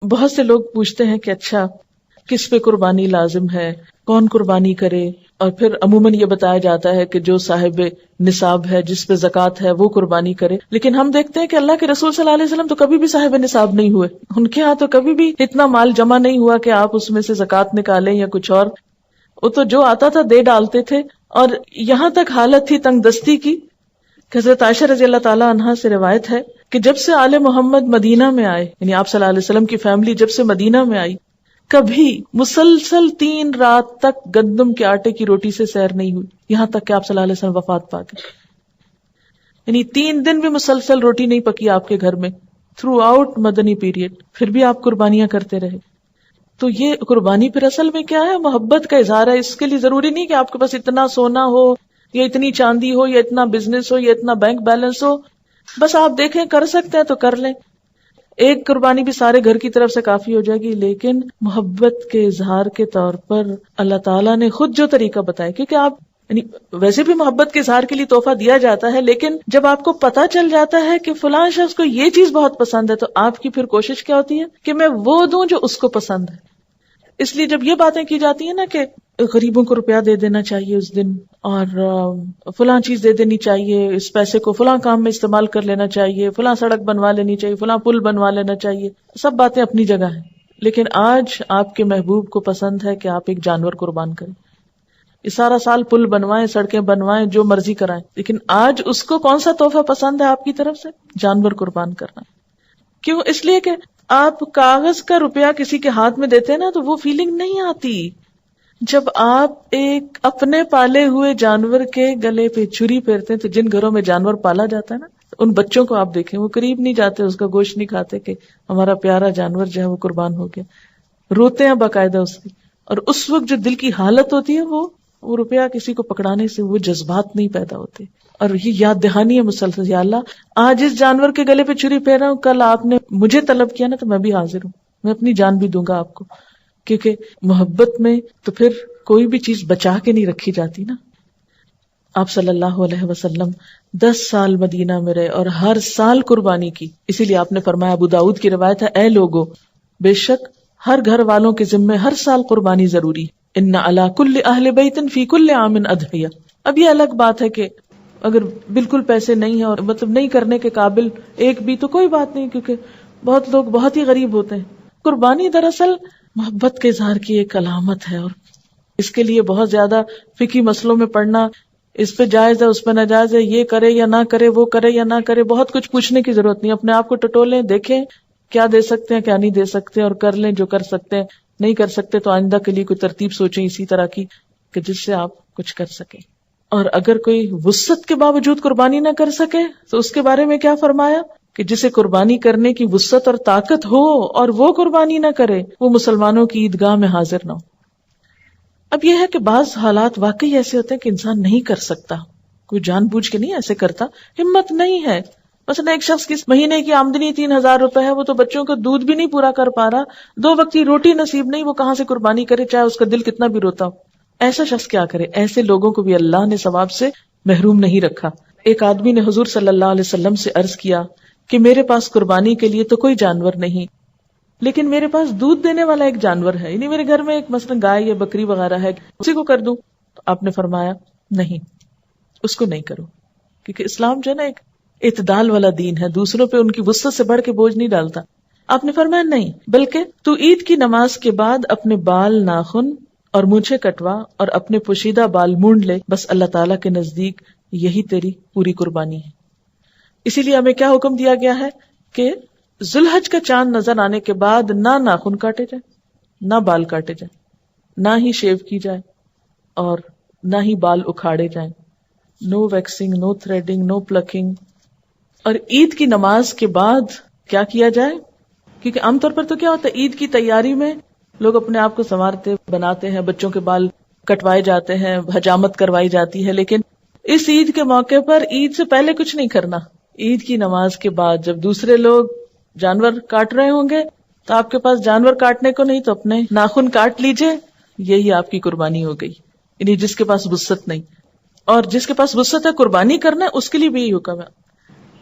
بہت سے لوگ پوچھتے ہیں کہ اچھا کس پہ قربانی لازم ہے، کون قربانی کرے، اور پھر عموماً یہ بتایا جاتا ہے کہ جو صاحب نصاب ہے، جس پہ زکوٰۃ ہے، وہ قربانی کرے. لیکن ہم دیکھتے ہیں کہ اللہ کے رسول صلی اللہ علیہ وسلم تو کبھی بھی صاحب نصاب نہیں ہوئے، ان کے ہاں تو کبھی بھی اتنا مال جمع نہیں ہوا کہ آپ اس میں سے زکوٰۃ نکالیں یا کچھ اور. وہ تو جو آتا تھا دے ڈالتے تھے. اور یہاں تک حالت تھی تنگ دستی کی کہ حضرت عائشہ رضی اللہ تعالیٰ عنہا سے روایت ہے کہ جب سے آل محمد مدینہ میں آئے، یعنی آپ صلی اللہ علیہ وسلم کی فیملی جب سے مدینہ میں آئی، کبھی مسلسل 3 رات تک گندم کے آٹے کی روٹی سے سیر نہیں ہوئی، یہاں تک کہ آپ صلی اللہ علیہ وسلم وفات پا گئے. یعنی 3 دن بھی مسلسل روٹی نہیں پکی آپ کے گھر میں تھرو آؤٹ مدنی پیریڈ، پھر بھی آپ قربانیاں کرتے رہے. تو یہ قربانی پھر اصل میں کیا ہے؟ محبت کا اظہار ہے. اس کے لیے ضروری نہیں کہ آپ کے پاس اتنا سونا ہو یا اتنی چاندی ہو یا اتنا بزنس ہو یا اتنا بینک بیلنس ہو. بس آپ دیکھیں کر سکتے ہیں تو کر لیں. ایک قربانی بھی سارے گھر کی طرف سے کافی ہو جائے گی، لیکن محبت کے اظہار کے طور پر اللہ تعالیٰ نے خود جو طریقہ بتایا، کیونکہ آپ یعنی ویسے بھی محبت کے اظہار کے لیے تحفہ دیا جاتا ہے، لیکن جب آپ کو پتا چل جاتا ہے کہ فلاں شخص کو یہ چیز بہت پسند ہے تو آپ کی پھر کوشش کیا ہوتی ہے کہ میں وہ دوں جو اس کو پسند ہے. اس لیے جب یہ باتیں کی جاتی ہیں نا کہ غریبوں کو روپیہ دے دینا چاہیے اس دن، اور فلاں چیز دے دینی چاہیے، اس پیسے کو فلاں کام میں استعمال کر لینا چاہیے، فلاں سڑک بنوا لینی چاہیے، فلاں پل بنوا لینا چاہیے، سب باتیں اپنی جگہ ہیں. لیکن آج آپ کے محبوب کو پسند ہے کہ آپ ایک جانور قربان کریں. یہ سارا سال پل بنوائیں، سڑکیں بنوائیں، جو مرضی کرائیں، لیکن آج اس کو کون سا تحفہ پسند ہے آپ کی طرف سے؟ جانور قربان کرنا. کیوں؟ اس لیے کہ آپ کاغذ کا روپیہ کسی کے ہاتھ میں دیتے ہیں نا تو وہ فیلنگ نہیں آتی. جب آپ ایک اپنے پالے ہوئے جانور کے گلے پہ چھری پھیرتے ہیں، تو جن گھروں میں جانور پالا جاتا ہے نا، ان بچوں کو آپ دیکھیں، وہ قریب نہیں جاتے، اس کا گوشت نہیں کھاتے کہ ہمارا پیارا جانور جو ہے وہ قربان ہو گیا. روتے ہیں باقاعدہ اس کی. اور اس وقت جو دل کی حالت ہوتی ہے وہ روپیہ کسی کو پکڑانے سے وہ جذبات نہیں پیدا ہوتے. اور یہ یاد دہانی ہے مسلسل، یا اللہ آج اس جانور کے گلے پہ چھری پھیر رہا ہوں، کل آپ نے مجھے طلب کیا نا تو میں بھی حاضر ہوں، میں اپنی جان بھی دوں گا آپ کو. کیونکہ محبت میں تو پھر کوئی بھی چیز بچا کے نہیں رکھی جاتی نا. آپ صلی اللہ علیہ وسلم 10 سال مدینہ میں رہے اور ہر سال قربانی کی. اسی لیے آپ نے فرمایا، ابو داؤد کی روایت ہے، اے لوگو، بے شک ہر گھر والوں کے ذمے ہر سال قربانی ضروری. ان علی کل اہل بیت فی کل عام اضحیہ. اب یہ الگ بات ہے کہ اگر بالکل پیسے نہیں ہیں اور مطلب نہیں کرنے کے قابل ایک بھی، تو کوئی بات نہیں، کیونکہ بہت لوگ بہت ہی غریب ہوتے ہیں. قربانی دراصل محبت کے اظہار کی ایک علامت ہے، اور اس کے لیے بہت زیادہ فقہی مسئلوں میں پڑھنا، اس پہ جائز ہے اس پہ ناجائز ہے، یہ کرے یا نہ کرے، وہ کرے یا نہ کرے، بہت کچھ پوچھنے کی ضرورت نہیں. اپنے آپ کو ٹٹولیں، دیکھیں کیا دے سکتے ہیں کیا نہیں دے سکتے، اور کر لیں جو کر سکتے ہیں. نہیں کر سکتے تو آئندہ کے لیے کوئی ترتیب سوچیں اسی طرح کی کہ جس سے آپ کچھ کر سکیں. اور اگر کوئی وسعت کے باوجود قربانی نہ کر سکے تو اس کے بارے میں کیا فرمایا کہ جسے قربانی کرنے کی وسعت اور طاقت ہو اور وہ قربانی نہ کرے، وہ مسلمانوں کی عیدگاہ میں حاضر نہ ہو. اب یہ ہے کہ بعض حالات واقعی ایسے ہوتے ہیں کہ انسان نہیں کر سکتا، کوئی جان بوجھ کے نہیں ایسے کرتا، ہمت نہیں ہے. مثلا ایک شخص کی مہینے کی آمدنی 3,000 روپے ہے، وہ تو بچوں کا دودھ بھی نہیں پورا کر پا رہا، 2 وقت کی روٹی نصیب نہیں، وہ کہاں سے قربانی کرے چاہے اس کا دل کتنا بھی روتا ہو. ایسا شخص کیا کرے؟ ایسے لوگوں کو بھی اللہ نے ثواب سے محروم نہیں رکھا. ایک آدمی نے حضور صلی اللہ علیہ وسلم سے عرض کیا کہ میرے پاس قربانی کے لیے تو کوئی جانور نہیں، لیکن میرے پاس دودھ دینے والا ایک جانور ہے، یعنی میرے گھر میں ایک مثلا گائے یا بکری وغیرہ ہے، اسی کو کر دوں؟ آپ نے فرمایا نہیں، اس کو نہیں کرو، کیونکہ اسلام جو ہے نا ایک اعتدال والا دین ہے، دوسروں پہ ان کی وسعت سے بڑھ کے بوجھ نہیں ڈالتا. آپ نے فرمایا نہیں، بلکہ تو عید کی نماز کے بعد اپنے بال، ناخن اور مونچھیں کٹوا اور اپنے پوشیدہ بال مونڈ لے، بس اللہ تعالیٰ کے نزدیک یہی تیری پوری قربانی ہے. اسی لیے ہمیں کیا حکم دیا گیا ہے کہ ذوالحج کا چاند نظر آنے کے بعد نہ ناخن کاٹے جائیں، نہ بال کاٹے جائیں، نہ ہی شیو کی جائے، اور نہ ہی بال اکھاڑے جائیں. نو ویکسنگ، نو تھریڈنگ، نو پلکنگ. اور عید کی نماز کے بعد کیا کیا جائے؟ کیونکہ عام طور پر تو کیا ہوتا ہے، عید کی تیاری میں لوگ اپنے آپ کو سنوارتے بناتے ہیں، بچوں کے بال کٹوائے جاتے ہیں، حجامت کروائی جاتی ہے. لیکن اس عید کے موقع پر عید سے پہلے کچھ نہیں کرنا. عید کی نماز کے بعد جب دوسرے لوگ جانور کاٹ رہے ہوں گے تو آپ کے پاس جانور کاٹنے کو نہیں تو اپنے ناخن کاٹ لیجئے، یہی آپ کی قربانی ہو گئی. یعنی جس کے پاس وسعت نہیں، اور جس کے پاس وسعت ہے قربانی کرنا ہے، اس کے لیے بھی یہی حکم ہے.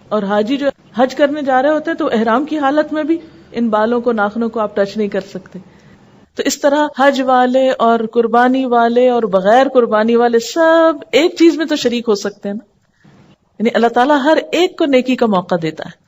اور حاجی جو حج کرنے جا رہے ہوتے ہیں تو احرام کی حالت میں بھی ان بالوں کو ناخنوں کو آپ ٹچ نہیں کر سکتے. تو اس طرح حج والے اور قربانی والے اور بغیر قربانی والے سب ایک چیز میں تو شریک ہو سکتے ہیں نا. یعنی اللہ تعالیٰ ہر ایک کو نیکی کا موقع دیتا ہے.